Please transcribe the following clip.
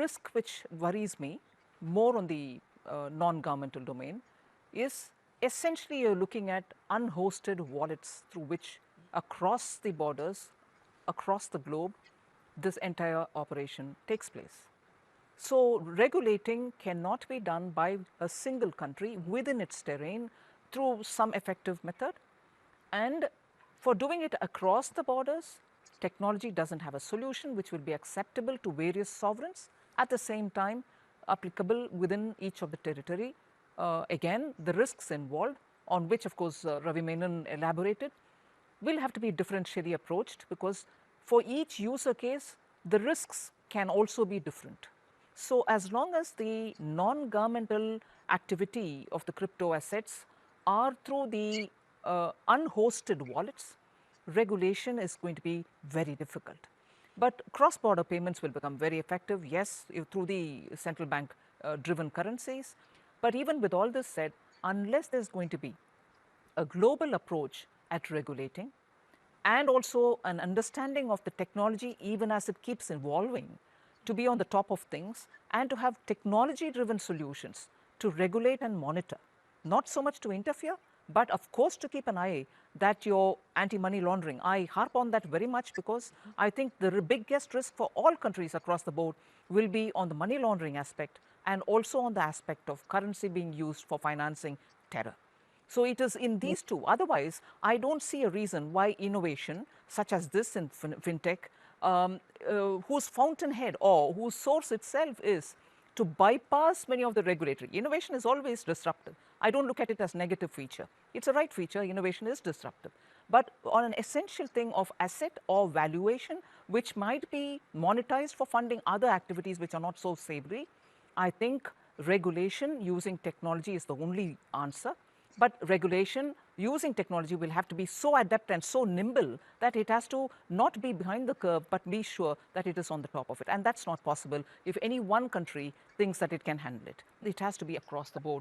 risk which worries me more on the non-governmental domain is essentially you're looking at unhosted wallets through which across the borders, across the globe, this entire operation takes place. So regulating cannot be done by a single country within its terrain through some effective method. And for doing it across the borders, technology doesn't have a solution which will be acceptable to various sovereigns, at the same time applicable within each of the territory. Again, the risks involved, on which of course Ravi Menon elaborated, will have to be differentially approached, because for each user case, the risks can also be different. So as long as the non-governmental activity of the crypto assets are through the unhosted wallets, regulation is going to be very difficult. But cross-border payments will become very effective, yes, through the central bank driven currencies. But even with all this said, unless there's going to be a global approach at regulating and also an understanding of the technology even as it keeps evolving, to be on the top of things and to have technology-driven solutions to regulate and monitor, not so much to interfere, but of course to keep an eye that your anti-money laundering. I harp on that very much because I think the biggest risk for all countries across the board will be on the money laundering aspect and also on the aspect of currency being used for financing terror. So it is in these two. Otherwise, I don't see a reason why innovation such as this in fintech, whose fountainhead or whose source itself is to bypass many of the regulatory. Innovation is always disruptive. I don't look at it as negative feature. It's a right feature. Innovation is disruptive. But on an essential thing of asset or valuation, which might be monetized for funding other activities which are not so savory, I think regulation using technology is the only answer. But regulation using technology will have to be so adept and so nimble that it has to not be behind the curve, but be sure that it is on the top of it. And that's not possible if any one country thinks that it can handle it. It has to be across the board.